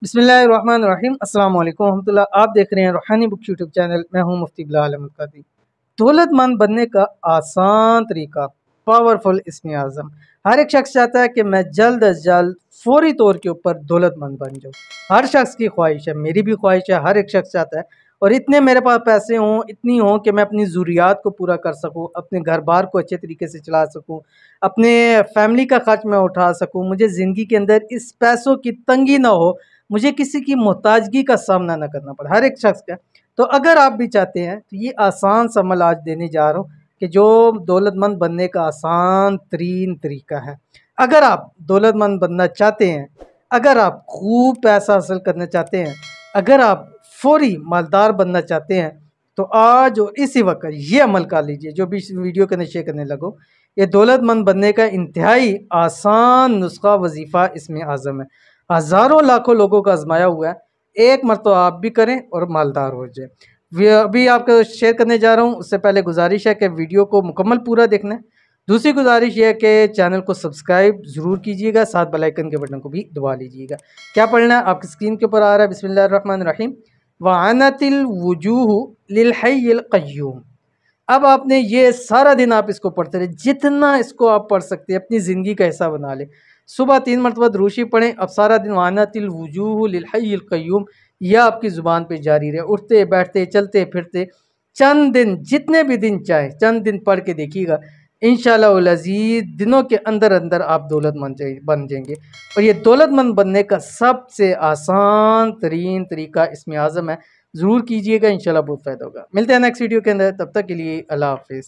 बिस्मिल्लाहिर्रहमानिर्रहीम अस्सलाम वालेकुम रहमतुल्लाह। आप देख रहे हैं रूहानी बुक यूट्यूब चैनल। मैं हूं मुफ्ती बिलाल अहमद कादरी। दौलतमंद बनने का आसान तरीका, पावरफुल इसमें आज़म। हर एक शख्स चाहता है कि मैं जल्द अज जल्द फौरी तौर के ऊपर दौलतमंद बन जाऊँ। हर शख्स की ख्वाहिश है, मेरी भी ख्वाहिश है, हर एक शख्स चाहता है। और इतने मेरे पास पैसे हों, इतनी हों कि मैं अपनी ज़रूरियात को पूरा कर सकूँ, अपने घर बार को अच्छे तरीके से चला सकूँ, अपने फैमिली का खर्च मैं उठा सकूँ, मुझे ज़िंदगी के अंदर इस पैसों की तंगी ना हो, मुझे किसी की मोहताजगी का सामना ना करना पड़े, हर एक शख्स का। तो अगर आप भी चाहते हैं तो ये आसान सा अमल आज देने जा रहा हूँ कि जो दौलतमंद बनने का आसान तरीन तरीका है। अगर आप दौलतमंद बनना चाहते हैं, अगर आप खूब पैसा हासिल करना चाहते हैं, अगर आप फौरी मालदार बनना चाहते हैं, तो आज और इसी वक्त ये अमल कर लीजिए जो भी इस वीडियो के अंदर शेयर करने लगो। ये दौलतमंद बनने का इंतहाई आसान नुस्खा वजीफ़ा इसमें आज़म है। हज़ारों लाखों लोगों का आजमाया हुआ है। एक मरतबा आप भी करें और मालदार हो जाए। अभी आपको शेयर करने जा रहा हूँ, उससे पहले गुजारिश है कि वीडियो को मुकम्मल पूरा देखना है। दूसरी गुजारिश ये है कि चैनल को सब्सक्राइब ज़रूर कीजिएगा, साथ बेल आइकन के बटन को भी दबा लीजिएगा। क्या पढ़ना है आपकी स्क्रीन के ऊपर आ रहा है, बिस्मिल्लाहिर्रहमानिर्रहीम। वअनतिल वुजूह लिल हय्यिल क़य्यूम। अब आपने ये सारा दिन आप इसको पढ़ते रहे, जितना इसको आप पढ़ सकते हैं अपनी ज़िंदगी का हिस्सा बना लें। सुबह 3 मरतबा दुरूशी पढ़ें। अब सारा दिन वानातिल वुजूह लिल हय्यिल क़य्यूम यह आपकी ज़ुबान पे जारी रहे, उठते बैठते चलते फिरते। चंद दिन, जितने भी दिन चाहे चंद दिन पढ़ के देखिएगा, इंशाअल्लाह अज़ीज़ दिनों के अंदर अंदर आप दौलतमंद बन जाएंगे। और ये दौलतमंद बनने का सबसे आसान तरीन तरीका इसमें आज़म है। ज़रूर कीजिएगा, इंशाल्लाह बहुत फ़ायदा होगा। मिलते हैं नेक्स्ट वीडियो के अंदर, तब तक के लिए अल्लाह हाफ़िज़।